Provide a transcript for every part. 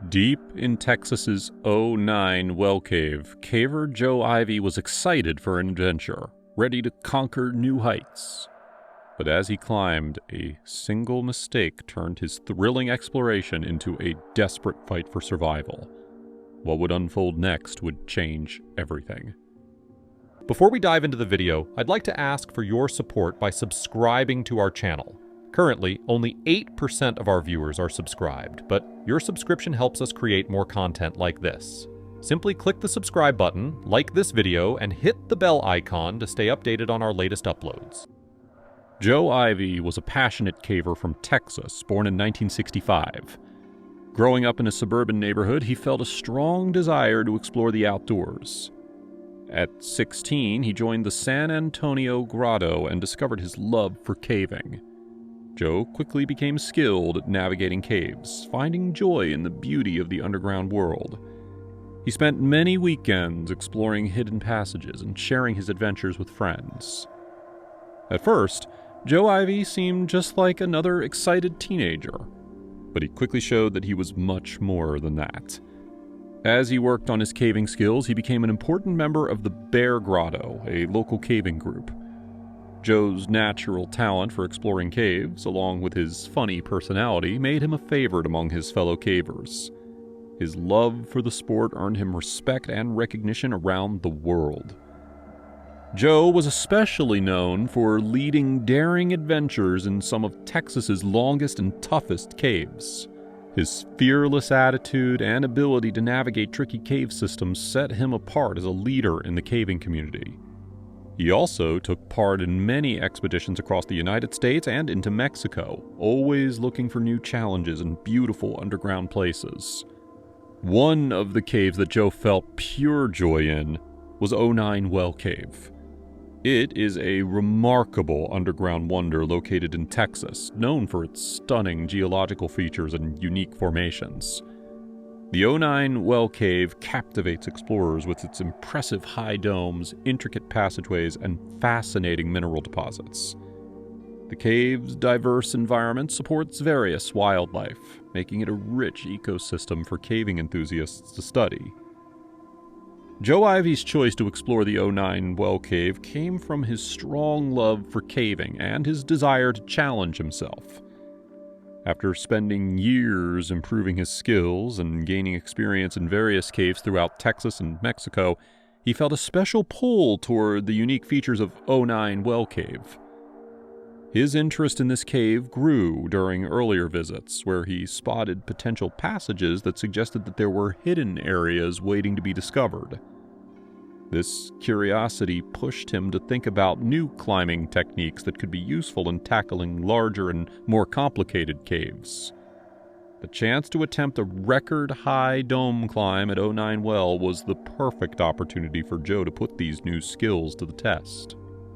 Deep in Texas's 09 WellCave, caver Joe Ivy was excited for an adventure, ready to conquer new heights. But as he climbed, a single mistake turned his thrilling exploration into a desperate fight for survival. What would unfold next would change everything. Before we dive into the video, I'd like to ask for your support by subscribing to our channel. Currently, only 8% of our viewers are subscribed, but your subscription helps us create more content like this. Simply click the subscribe button, like this video, and hit the bell icon to stay updated on our latest uploads. Joe Ivy was a passionate caver from Texas, born in 1965. Growing up in a suburban neighborhood, he felt a strong desire to explore the outdoors. At 16, he joined the San Antonio Grotto and discovered his love for caving. Joe quickly became skilled at navigating caves, finding joy in the beauty of the underground world. He spent many weekends exploring hidden passages and sharing his adventures with friends. At first, Joe Ivy seemed just like another excited teenager, but he quickly showed that he was much more than that. As he worked on his caving skills, he became an important member of the Bear Grotto, a local caving group. Joe's natural talent for exploring caves, along with his funny personality, made him a favorite among his fellow cavers. His love for the sport earned him respect and recognition around the world. Joe was especially known for leading daring adventures in some of Texas's longest and toughest caves. His fearless attitude and ability to navigate tricky cave systems set him apart as a leader in the caving community. He also took part in many expeditions across the United States and into Mexico, always looking for new challenges and beautiful underground places. One of the caves that Joe felt pure joy in was 09 WellCave. It is a remarkable underground wonder located in Texas, known for its stunning geological features and unique formations. The 09 WellCave captivates explorers with its impressive high domes, intricate passageways, and fascinating mineral deposits. The cave's diverse environment supports various wildlife, making it a rich ecosystem for caving enthusiasts to study. Joe Ivy's choice to explore the 09 WellCave came from his strong love for caving and his desire to challenge himself. After spending years improving his skills and gaining experience in various caves throughout Texas and Mexico, he felt a special pull toward the unique features of 09 WellCave. His interest in this cave grew during earlier visits, where he spotted potential passages that suggested that there were hidden areas waiting to be discovered. This curiosity pushed him to think about new climbing techniques that could be useful in tackling larger and more complicated caves. The chance to attempt a record-high dome climb at 09 Well was the perfect opportunity for Joe to put these new skills to the test.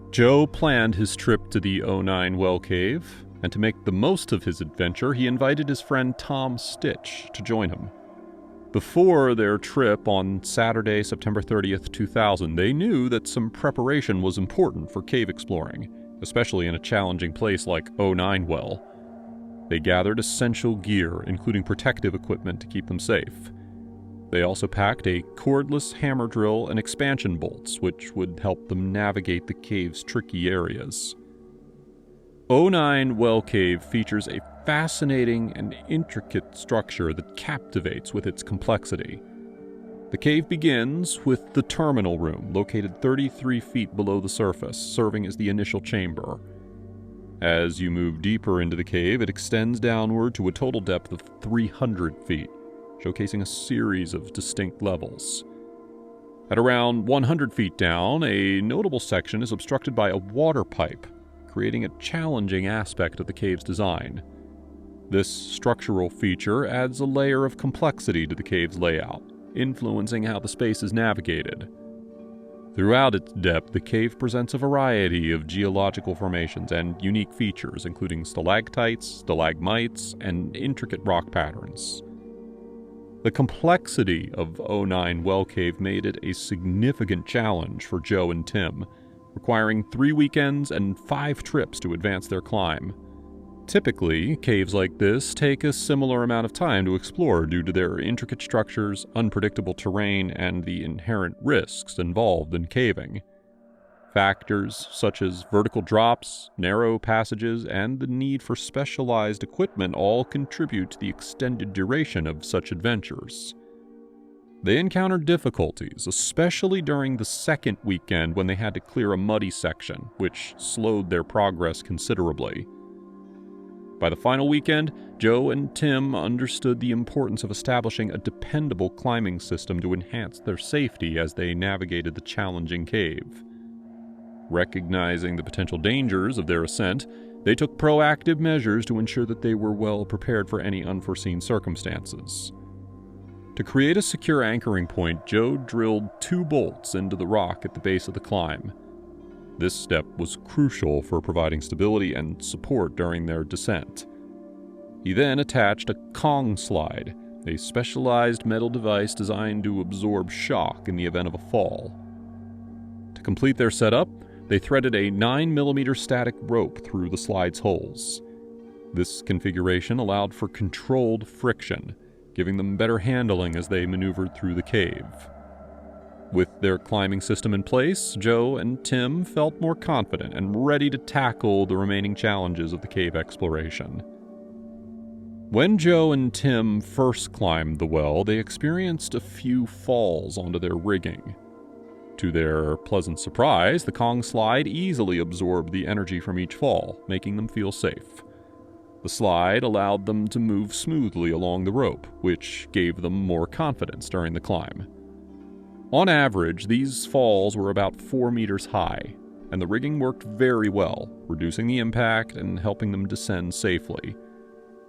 Joe planned his trip to the 09 WellCave, and to make the most of his adventure, he invited his friend Tom Stitch to join him. Before their trip on Saturday, September 30th, 2000, they knew that some preparation was important for cave exploring, especially in a challenging place like 09 Well. They gathered essential gear, including protective equipment to keep them safe. They also packed a cordless hammer drill and expansion bolts, which would help them navigate the cave's tricky areas. 09 WellCave features a fascinating and intricate structure that captivates with its complexity. The cave begins with the terminal room, located 33 feet below the surface, serving as the initial chamber. As you move deeper into the cave, it extends downward to a total depth of 300 feet, showcasing a series of distinct levels. At around 100 feet down, a notable section is obstructed by a water pipe, creating a challenging aspect of the cave's design. This structural feature adds a layer of complexity to the cave's layout, influencing how the space is navigated. Throughout its depth, the cave presents a variety of geological formations and unique features, including stalactites, stalagmites, and intricate rock patterns. The complexity of 09 WellCave made it a significant challenge for Joe and Tim, requiring 3 weekends and 5 trips to advance their climb. Typically, caves like this take a similar amount of time to explore due to their intricate structures, unpredictable terrain, and the inherent risks involved in caving. Factors such as vertical drops, narrow passages, and the need for specialized equipment all contribute to the extended duration of such adventures. They encountered difficulties, especially during the second weekend when they had to clear a muddy section, which slowed their progress considerably. By the final weekend, Joe and Tim understood the importance of establishing a dependable climbing system to enhance their safety as they navigated the challenging cave. Recognizing the potential dangers of their ascent, they took proactive measures to ensure that they were well prepared for any unforeseen circumstances. To create a secure anchoring point, Joe drilled 2 bolts into the rock at the base of the climb. This step was crucial for providing stability and support during their descent. He then attached a Kong slide, a specialized metal device designed to absorb shock in the event of a fall. To complete their setup, they threaded a 9mm static rope through the slide's holes. This configuration allowed for controlled friction, giving them better handling as they maneuvered through the cave. With their climbing system in place, Joe and Tim felt more confident and ready to tackle the remaining challenges of the cave exploration. When Joe and Tim first climbed the well, they experienced a few falls onto their rigging. To their pleasant surprise, the Kong slide easily absorbed the energy from each fall, making them feel safe. The slide allowed them to move smoothly along the rope, which gave them more confidence during the climb. On average, these falls were about 4 meters high, and the rigging worked very well, reducing the impact and helping them descend safely.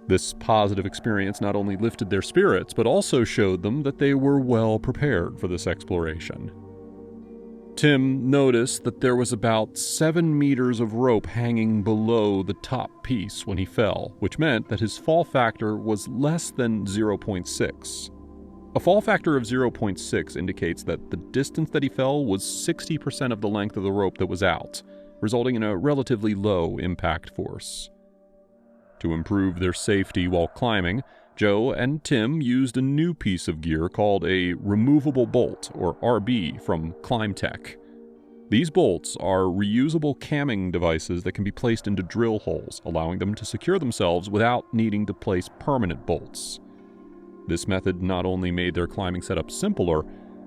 This positive experience not only lifted their spirits, but also showed them that they were well prepared for this exploration. Tim noticed that there was about 7 meters of rope hanging below the top piece when he fell, which meant that his fall factor was less than 0.6. A fall factor of 0.6 indicates that the distance that he fell was 60% of the length of the rope that was out, resulting in a relatively low impact force. To improve their safety while climbing, Joe and Tim used a new piece of gear called a removable bolt, or RB, from ClimbTech. These bolts are reusable camming devices that can be placed into drill holes, allowing them to secure themselves without needing to place permanent bolts. This method not only made their climbing setup simpler,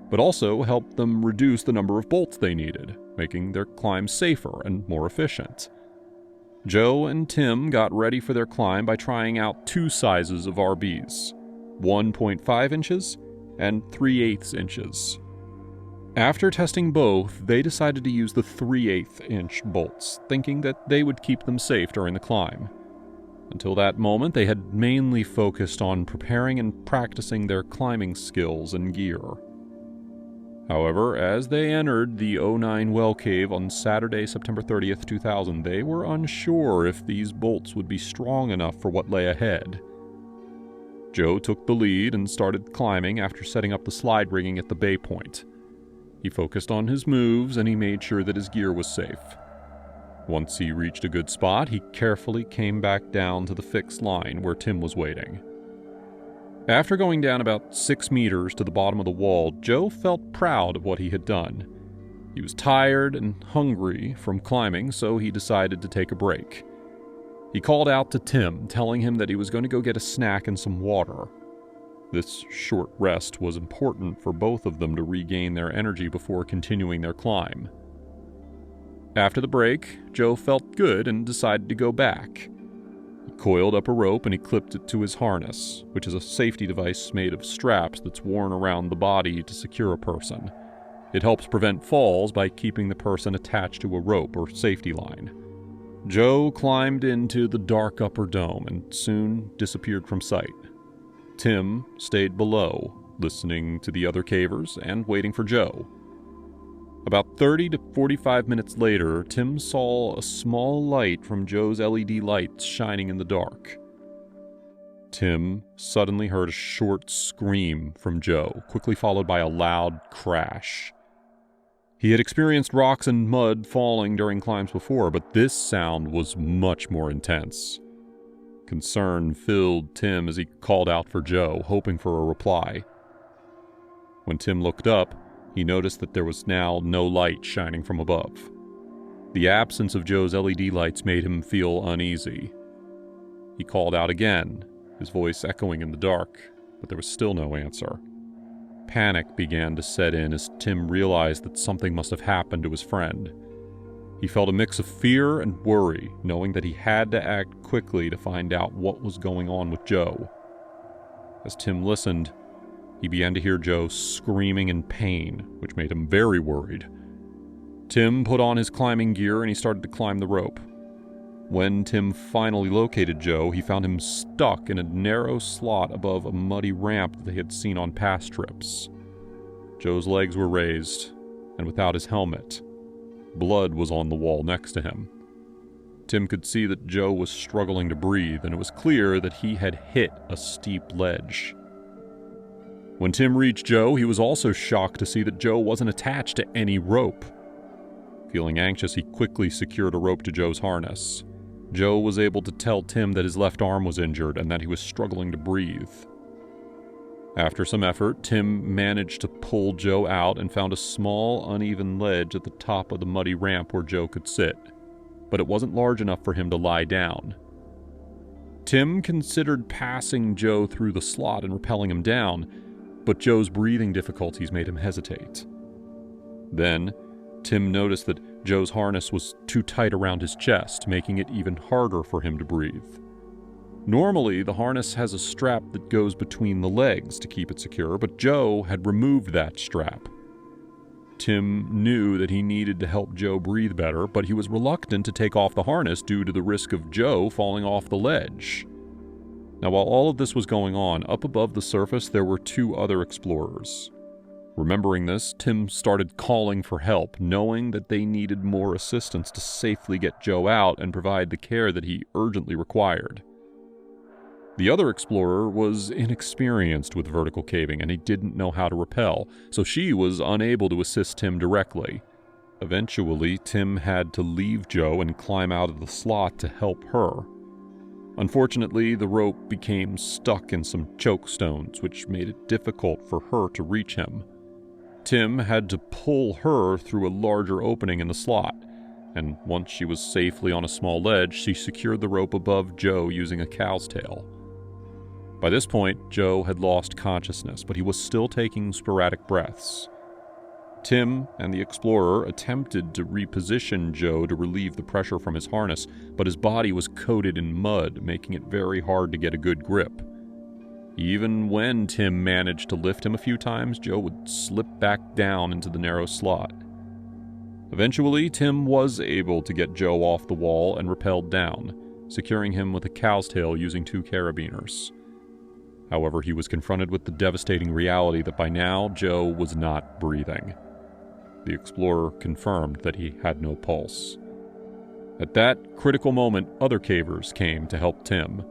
but also helped them reduce the number of bolts they needed, making their climb safer and more efficient. Joe and Tim got ready for their climb by trying out 2 sizes of RBs, 1.5 inches and 3/8 inches. After testing both, they decided to use the 3/8 inch bolts, thinking that they would keep them safe during the climb. Until that moment, they had mainly focused on preparing and practicing their climbing skills and gear. However, as they entered the 09 WellCave on Saturday, September 30th, 2000, they were unsure if these bolts would be strong enough for what lay ahead. Joe took the lead and started climbing after setting up the slide rigging at the bay point. He focused on his moves and he made sure that his gear was safe. Once he reached a good spot, he carefully came back down to the fixed line where Tim was waiting. After going down about 6 meters to the bottom of the wall, Joe felt proud of what he had done. He was tired and hungry from climbing, so he decided to take a break. He called out to Tim, telling him that he was going to go get a snack and some water. This short rest was important for both of them to regain their energy before continuing their climb. After the break, Joe felt good and decided to go back. He coiled up a rope and he clipped it to his harness, which is a safety device made of straps that's worn around the body to secure a person. It helps prevent falls by keeping the person attached to a rope or safety line. Joe climbed into the dark upper dome and soon disappeared from sight. Tim stayed below, listening to the other cavers and waiting for Joe. About 30 to 45 minutes later, Tim saw a small light from Joe's LED lights shining in the dark. Tim suddenly heard a short scream from Joe, quickly followed by a loud crash. He had experienced rocks and mud falling during climbs before, but this sound was much more intense. Concern filled Tim as he called out for Joe, hoping for a reply. When Tim looked up, he noticed that there was now no light shining from above. The absence of Joe's LED lights made him feel uneasy. He called out again, his voice echoing in the dark, but there was still no answer. Panic began to set in as Tim realized that something must have happened to his friend. He felt a mix of fear and worry, knowing that he had to act quickly to find out what was going on with Joe. As Tim listened, he began to hear Joe screaming in pain, which made him very worried. Tim put on his climbing gear and he started to climb the rope. When Tim finally located Joe, he found him stuck in a narrow slot above a muddy ramp that they had seen on past trips. Joe's legs were raised, and without his helmet, blood was on the wall next to him. Tim could see that Joe was struggling to breathe, and it was clear that he had hit a steep ledge. When Tim reached Joe, he was also shocked to see that Joe wasn't attached to any rope. Feeling anxious, he quickly secured a rope to Joe's harness. Joe was able to tell Tim that his left arm was injured and that he was struggling to breathe. After some effort, Tim managed to pull Joe out and found a small, uneven ledge at the top of the muddy ramp where Joe could sit, but it wasn't large enough for him to lie down. Tim considered passing Joe through the slot and rappelling him down, but Joe's breathing difficulties made him hesitate. Then, Tim noticed that Joe's harness was too tight around his chest, making it even harder for him to breathe. Normally, the harness has a strap that goes between the legs to keep it secure, but Joe had removed that strap. Tim knew that he needed to help Joe breathe better, but he was reluctant to take off the harness due to the risk of Joe falling off the ledge. Now, while all of this was going on, up above the surface there were two other explorers. Remembering this, Tim started calling for help, knowing that they needed more assistance to safely get Joe out and provide the care that he urgently required. The other explorer was inexperienced with vertical caving, and he didn't know how to rappel, so she was unable to assist Tim directly. Eventually, Tim had to leave Joe and climb out of the slot to help her. Unfortunately, the rope became stuck in some choke stones, which made it difficult for her to reach him. Tim had to pull her through a larger opening in the slot, and once she was safely on a small ledge, she secured the rope above Joe using a cow's tail. By this point, Joe had lost consciousness, but he was still taking sporadic breaths. Tim and the explorer attempted to reposition Joe to relieve the pressure from his harness, but his body was coated in mud, making it very hard to get a good grip. Even when Tim managed to lift him a few times, Joe would slip back down into the narrow slot. Eventually, Tim was able to get Joe off the wall and rappelled down, securing him with a cow's tail using 2 carabiners. However, he was confronted with the devastating reality that by now, Joe was not breathing. The explorer confirmed that he had no pulse. At that critical moment, other cavers came to help Tim.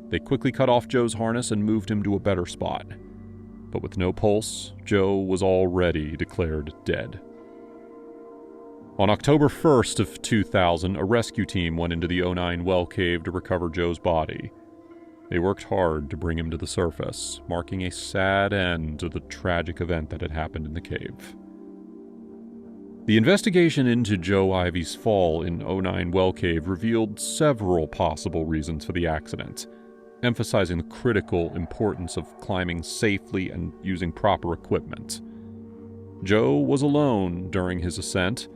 They quickly cut off Joe's harness and moved him to a better spot. But with no pulse, Joe was already declared dead. On October 1st of 2000, a rescue team went into the 09 WellCave to recover Joe's body. They worked hard to bring him to the surface, marking a sad end to the tragic event that had happened in the cave. The investigation into Joe Ivey's fall in 09 WellCave revealed several possible reasons for the accident, emphasizing the critical importance of climbing safely and using proper equipment. Joe was alone during his ascent,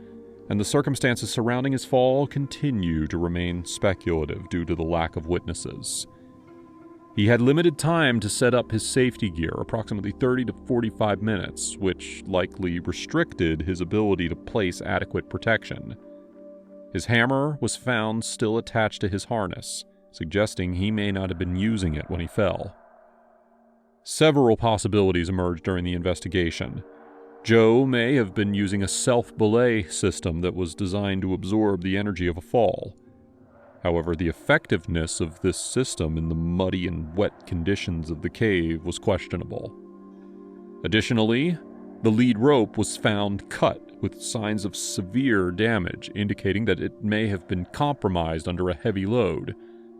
and the circumstances surrounding his fall continue to remain speculative due to the lack of witnesses. He had limited time to set up his safety gear, approximately 30 to 45 minutes, which likely restricted his ability to place adequate protection. His hammer was found still attached to his harness, suggesting he may not have been using it when he fell. Several possibilities emerged during the investigation. Joe may have been using a self-belay system that was designed to absorb the energy of a fall. However, the effectiveness of this system in the muddy and wet conditions of the cave was questionable. Additionally, the lead rope was found cut with signs of severe damage, indicating that it may have been compromised under a heavy load,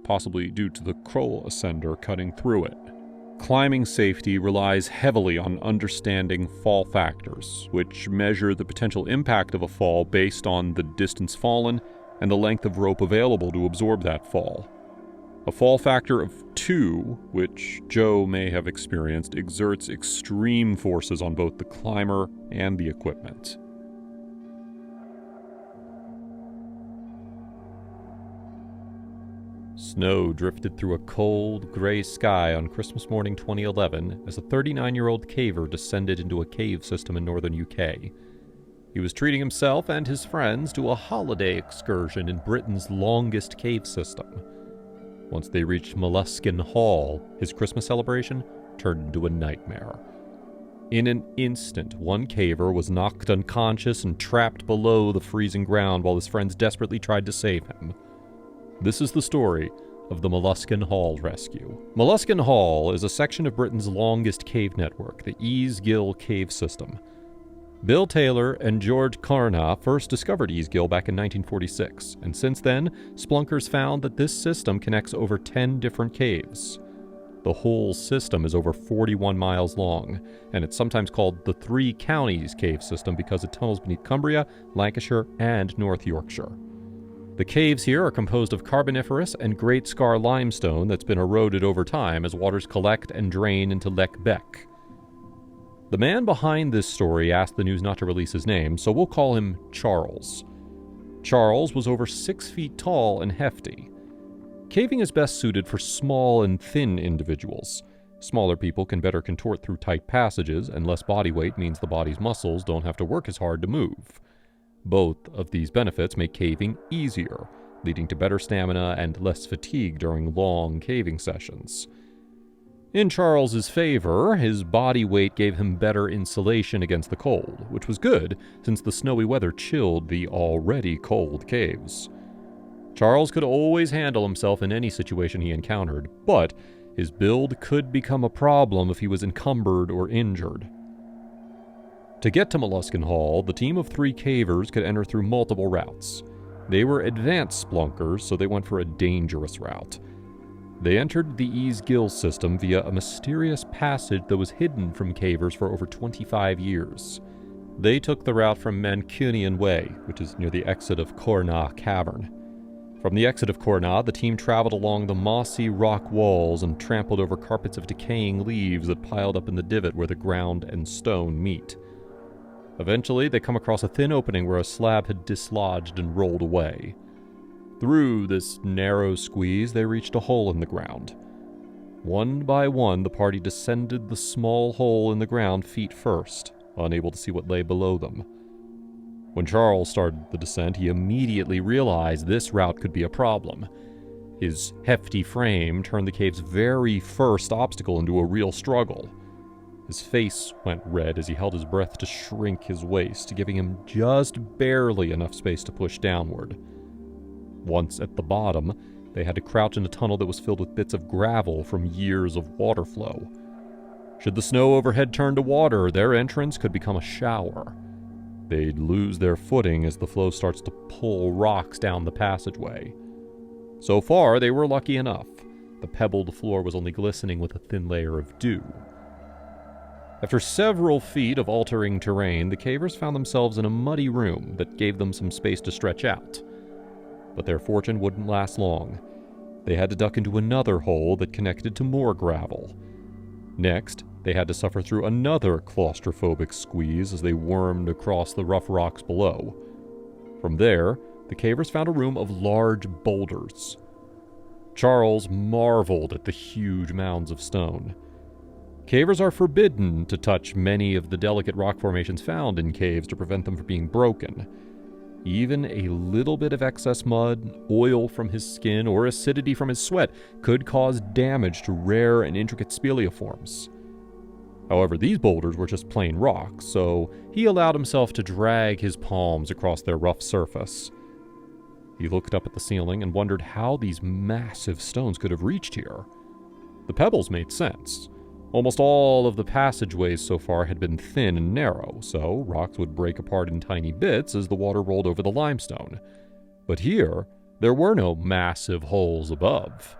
possibly due to the Kroll ascender cutting through it. Climbing safety relies heavily on understanding fall factors, which measure the potential impact of a fall based on the distance fallen and the length of rope available to absorb that fall. A fall factor of 2, which Joe may have experienced, exerts extreme forces on both the climber and the equipment. Snow drifted through a cold, gray sky on Christmas morning 2011 as a 39-year-old caver descended into a cave system in northern UK. He was treating himself and his friends to a holiday excursion in Britain's longest cave system. Once they reached Mlescan Hall, his Christmas celebration turned into a nightmare. In an instant, one caver was knocked unconscious and trapped below the freezing ground while his friends desperately tried to save him. This is the story of the Mlescan Hall rescue. Mlescan Hall is a section of Britain's longest cave network, the Easgill Cave System. Bill Taylor and George Carnot first discovered Easgill back in 1946, and since then, splunkers found that this system connects over 10 different caves. The whole system is over 41 miles long, and it's sometimes called the Three Counties Cave System because it tunnels beneath Cumbria, Lancashire, and North Yorkshire. The caves here are composed of Carboniferous and Great Scar limestone that's been eroded over time as waters collect and drain into Lech Beck. The man behind this story asked the news not to release his name, so we'll call him Charles. Charles was over 6 feet tall and hefty. Caving is best suited for small and thin individuals. Smaller people can better contort through tight passages, and less body weight means the body's muscles don't have to work as hard to move. Both of these benefits make caving easier, leading to better stamina and less fatigue during long caving sessions. In Charles's favor, his body weight gave him better insulation against the cold, which was good since the snowy weather chilled the already cold caves. Charles could always handle himself in any situation he encountered, but his build could become a problem if he was encumbered or injured. To get to Mlescan Hall, the team of 3 cavers could enter through multiple routes. They were advanced splunkers, so they went for a dangerous route. They entered the Easgill system via a mysterious passage that was hidden from cavers for over 25 years. They took the route from Mancunian Way, which is near the exit of Corna Cavern. From the exit of Corna, the team traveled along the mossy rock walls and trampled over carpets of decaying leaves that piled up in the divot where the ground and stone meet. Eventually, they come across a thin opening where a slab had dislodged and rolled away. Through this narrow squeeze, they reached a hole in the ground. One by one, the party descended the small hole in the ground feet first, unable to see what lay below them. When Charles started the descent, he immediately realized this route could be a problem. His hefty frame turned the cave's very first obstacle into a real struggle. His face went red as he held his breath to shrink his waist, giving him just barely enough space to push downward. Once at the bottom, they had to crouch in a tunnel that was filled with bits of gravel from years of water flow. Should the snow overhead turn to water, their entrance could become a shower. They'd lose their footing as the flow starts to pull rocks down the passageway. So far, they were lucky enough. The pebbled floor was only glistening with a thin layer of dew. After several feet of altering terrain, the cavers found themselves in a muddy room that gave them some space to stretch out. But their fortune wouldn't last long. They had to duck into another hole that connected to more gravel. Next, they had to suffer through another claustrophobic squeeze as they wormed across the rough rocks below. From there, the cavers found a room of large boulders. Charles marveled at the huge mounds of stone. Cavers are forbidden to touch many of the delicate rock formations found in caves to prevent them from being broken. Even a little bit of excess mud, oil from his skin, or acidity from his sweat could cause damage to rare and intricate speleoforms. However, these boulders were just plain rock, so he allowed himself to drag his palms across their rough surface. He looked up at the ceiling and wondered how these massive stones could have reached here. The pebbles made sense. Almost all of the passageways so far had been thin and narrow, so rocks would break apart in tiny bits as the water rolled over the limestone. But here, there were no massive holes above.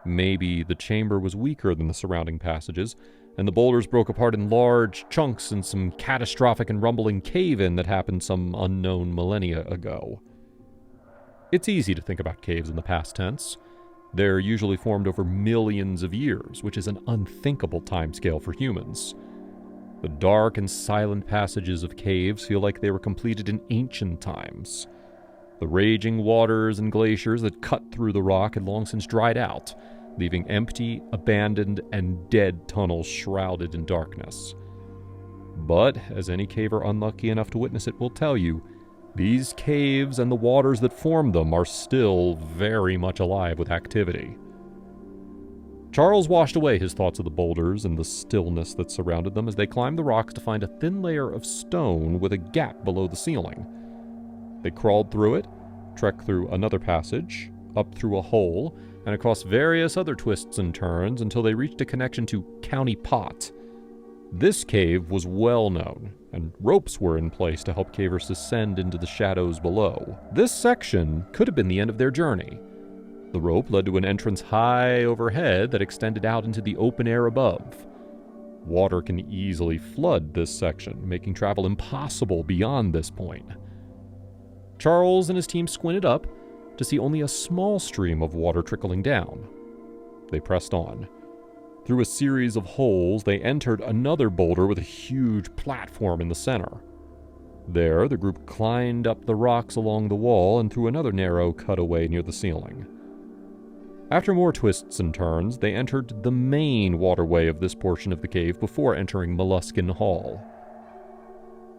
Maybe the chamber was weaker than the surrounding passages, and the boulders broke apart in large chunks in some catastrophic and rumbling cave-in that happened some unknown millennia ago. It's easy to think about caves in the past tense. They're usually formed over millions of years, which is an unthinkable timescale for humans. The dark and silent passages of caves feel like they were completed in ancient times. The raging waters and glaciers that cut through the rock had long since dried out, leaving empty, abandoned, and dead tunnels shrouded in darkness. But, as any caver unlucky enough to witness it will tell you, these caves and the waters that formed them are still very much alive with activity. Charles washed away his thoughts of the boulders and the stillness that surrounded them as they climbed the rocks to find a thin layer of stone with a gap below the ceiling. They crawled through it, trekked through another passage, up through a hole, and across various other twists and turns until they reached a connection to County Pot. This cave was well known, and ropes were in place to help cavers descend into the shadows below. This section could have been the end of their journey. The rope led to an entrance high overhead that extended out into the open air above. Water can easily flood this section, making travel impossible beyond this point. Charles and his team squinted up to see only a small stream of water trickling down. They pressed on. Through a series of holes, they entered another boulder with a huge platform in the center. There, the group climbed up the rocks along the wall and through another narrow cutaway near the ceiling. After more twists and turns, they entered the main waterway of this portion of the cave before entering Mlescan Hall.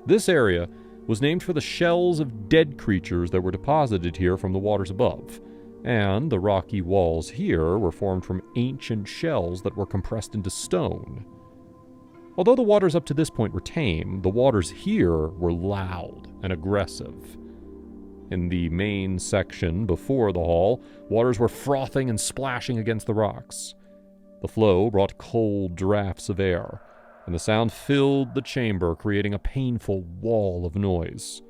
This area was named for the shells of dead creatures that were deposited here from the waters above, and the rocky walls here were formed from ancient shells that were compressed into stone. Although the waters up to this point were tame, the waters here were loud and aggressive. In the main section before the hall, waters were frothing and splashing against the rocks. The flow brought cold drafts of air, and the sound filled the chamber, creating a painful wall of noise.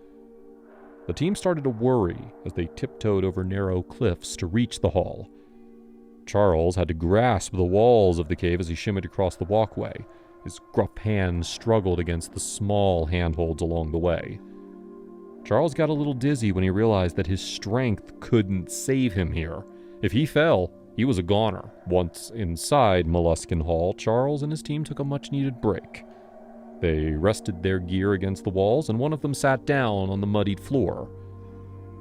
The team started to worry as they tiptoed over narrow cliffs to reach the hall. Charles had to grasp the walls of the cave as he shimmied across the walkway. His gruff hands struggled against the small handholds along the way. Charles got a little dizzy when he realized that his strength couldn't save him here. If he fell, he was a goner. Once inside Mlescan Hall, Charles and his team took a much-needed break. They rested their gear against the walls, and one of them sat down on the muddied floor.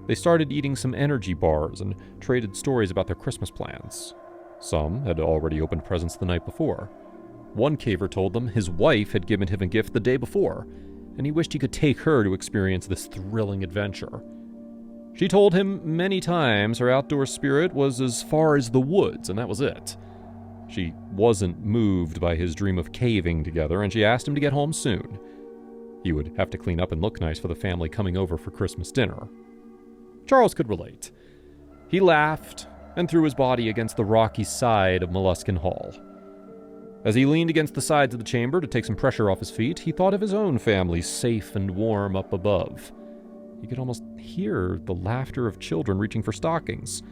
They started eating some energy bars and traded stories about their Christmas plans. Some had already opened presents the night before. One caver told them his wife had given him a gift the day before, and he wished he could take her to experience this thrilling adventure. She told him many times her outdoor spirit was as far as the woods, and that was it. She wasn't moved by his dream of caving together, and she asked him to get home soon. He would have to clean up and look nice for the family coming over for Christmas dinner. Charles could relate. He laughed and threw his body against the rocky side of Mlescan Hall. As he leaned against the sides of the chamber to take some pressure off his feet, he thought of his own family safe and warm up above. He could almost hear the laughter of children reaching for stockings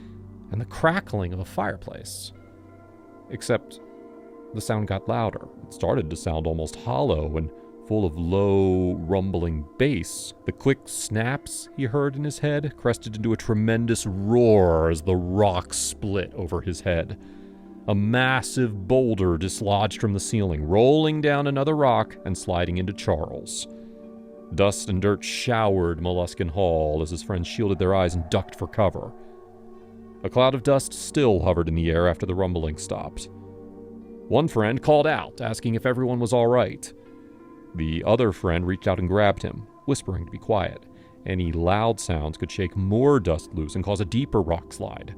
and the crackling of a fireplace. Except the sound got louder. It started to sound almost hollow and full of low, rumbling bass. The quick snaps he heard in his head crested into a tremendous roar as the rock split over his head. A massive boulder dislodged from the ceiling, rolling down another rock and sliding into Charles. Dust and dirt showered Mlescan Hall as his friends shielded their eyes and ducked for cover. A cloud of dust still hovered in the air after the rumbling stopped. One friend called out, asking if everyone was all right. The other friend reached out and grabbed him, whispering to be quiet. Any loud sounds could shake more dust loose and cause a deeper rock slide.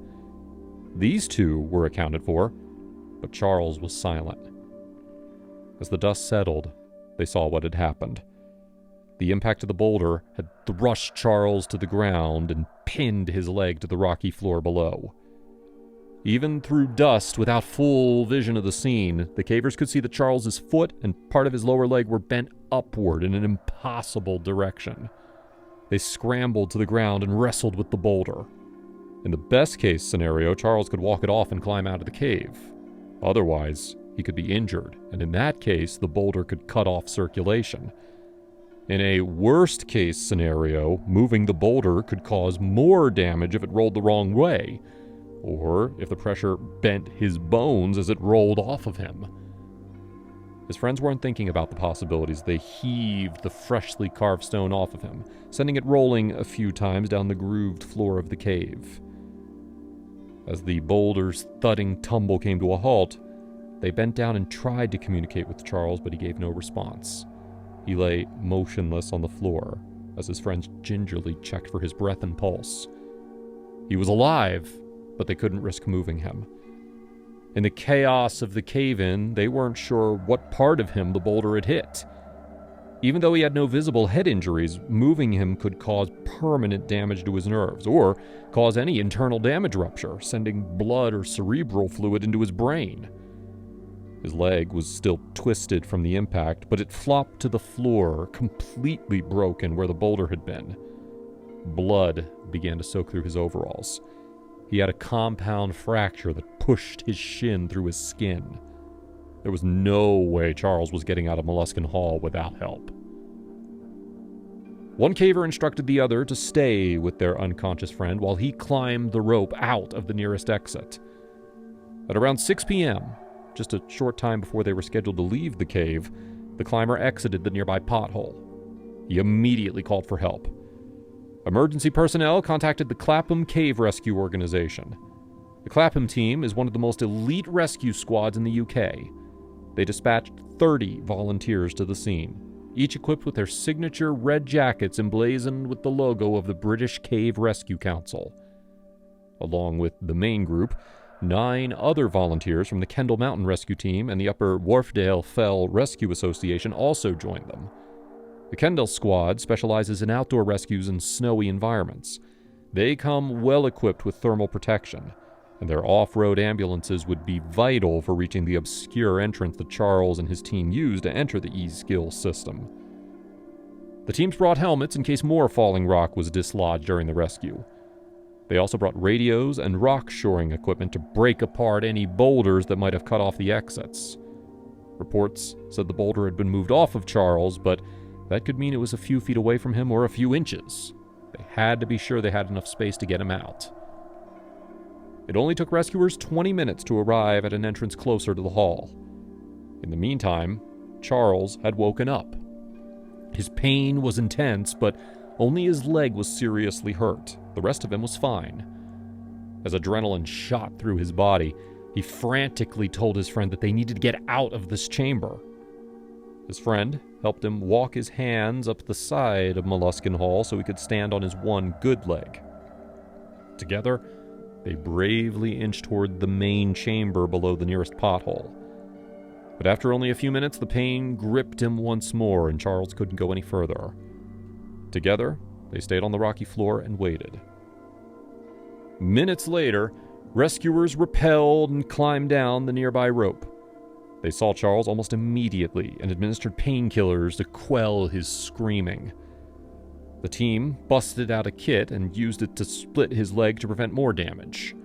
These two were accounted for, but Charles was silent. As the dust settled, they saw what had happened. The impact of the boulder had thrust Charles to the ground and pinned his leg to the rocky floor below. Even through dust, without full vision of the scene, the cavers could see that Charles's foot and part of his lower leg were bent upward in an impossible direction. They scrambled to the ground and wrestled with the boulder. In the best case scenario, Charles could walk it off and climb out of the cave. Otherwise, he could be injured, and in that case, the boulder could cut off circulation. In a worst case scenario, moving the boulder could cause more damage if it rolled the wrong way, or if the pressure bent his bones as it rolled off of him. His friends weren't thinking about the possibilities. They heaved the freshly carved stone off of him, sending it rolling a few times down the grooved floor of the cave. As the boulder's thudding tumble came to a halt, they bent down and tried to communicate with Charles, but he gave no response. He lay motionless on the floor as his friends gingerly checked for his breath and pulse. He was alive, but they couldn't risk moving him. In the chaos of the cave-in, they weren't sure what part of him the boulder had hit. Even though he had no visible head injuries, moving him could cause permanent damage to his nerves, or cause any internal damage rupture, sending blood or cerebral fluid into his brain. His leg was still twisted from the impact, but it flopped to the floor, completely broken where the boulder had been. Blood began to soak through his overalls. He had a compound fracture that pushed his shin through his skin. There was no way Charles was getting out of Mlescan Hall without help. One caver instructed the other to stay with their unconscious friend while he climbed the rope out of the nearest exit. At around 6 p.m., just a short time before they were scheduled to leave the cave, the climber exited the nearby pothole. He immediately called for help. Emergency personnel contacted the Clapham Cave Rescue Organization. The Clapham team is one of the most elite rescue squads in the UK. They dispatched 30 volunteers to the scene, each equipped with their signature red jackets emblazoned with the logo of the British Cave Rescue Council. Along with the main group, 9 other volunteers from the Kendal Mountain Rescue Team and the Upper Wharfedale Fell Rescue Association also joined them. The Kendal squad specializes in outdoor rescues in snowy environments. They come well equipped with thermal protection, and their off-road ambulances would be vital for reaching the obscure entrance that Charles and his team used to enter the E-Skill system. The teams brought helmets in case more falling rock was dislodged during the rescue. They also brought radios and rock shoring equipment to break apart any boulders that might have cut off the exits. Reports said the boulder had been moved off of Charles, but that could mean it was a few feet away from him or a few inches. They had to be sure they had enough space to get him out. It only took rescuers 20 minutes to arrive at an entrance closer to the hall. In the meantime, Charles had woken up. His pain was intense, but only his leg was seriously hurt. The rest of him was fine. As adrenaline shot through his body, he frantically told his friend that they needed to get out of this chamber. His friend helped him walk his hands up the side of Mlescan Hall so he could stand on his one good leg. Together, they bravely inched toward the main chamber below the nearest pothole. But after only a few minutes, the pain gripped him once more, and Charles couldn't go any further. Together, they stayed on the rocky floor and waited. Minutes later, rescuers rappelled and climbed down the nearby rope. They saw Charles almost immediately and administered painkillers to quell his screaming. The team busted out a kit and used it to split his leg to prevent more damage.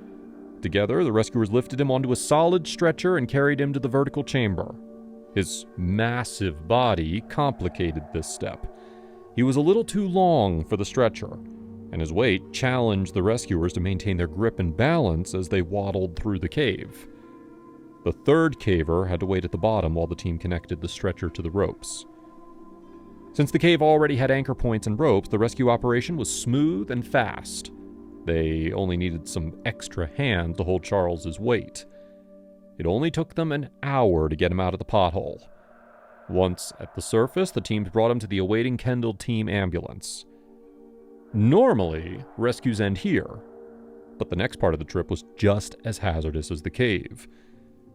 Together, the rescuers lifted him onto a solid stretcher and carried him to the vertical chamber. His massive body complicated this step. He was a little too long for the stretcher, and his weight challenged the rescuers to maintain their grip and balance as they waddled through the cave. The third caver had to wait at the bottom while the team connected the stretcher to the ropes. Since the cave already had anchor points and ropes, the rescue operation was smooth and fast. They only needed some extra hands to hold Charles's weight. It only took them an hour to get him out of the pothole. Once at the surface, the teams brought him to the awaiting Kendal team ambulance. Normally, rescues end here, but the next part of the trip was just as hazardous as the cave.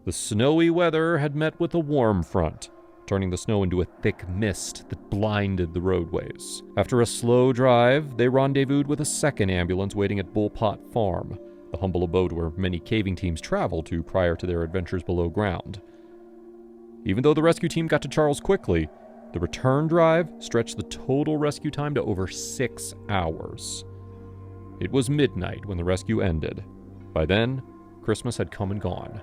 The snowy weather had met with a warm front, turning the snow into a thick mist that blinded the roadways. After a slow drive, they rendezvoused with a second ambulance waiting at Bullpot Farm, the humble abode where many caving teams traveled to prior to their adventures below ground. Even though the rescue team got to Charles quickly, the return drive stretched the total rescue time to over 6 hours. It was midnight when the rescue ended. By then, Christmas had come and gone.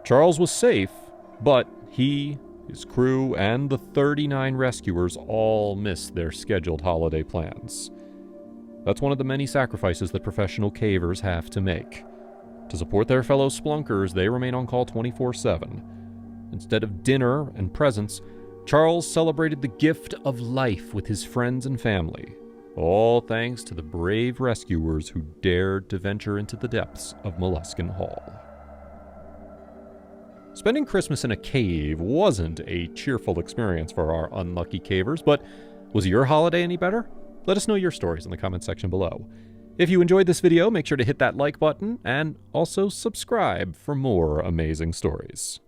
Charles was safe, but he, his crew, and the 39 rescuers all missed their scheduled holiday plans. That's one of the many sacrifices that professional cavers have to make. To support their fellow splunkers, they remain on call 24/7. Instead of dinner and presents, Charles celebrated the gift of life with his friends and family, all thanks to the brave rescuers who dared to venture into the depths of Mlescan Hall. Spending Christmas in a cave wasn't a cheerful experience for our unlucky cavers, but was your holiday any better? Let us know your stories in the comments section below. If you enjoyed this video, make sure to hit that like button and also subscribe for more amazing stories.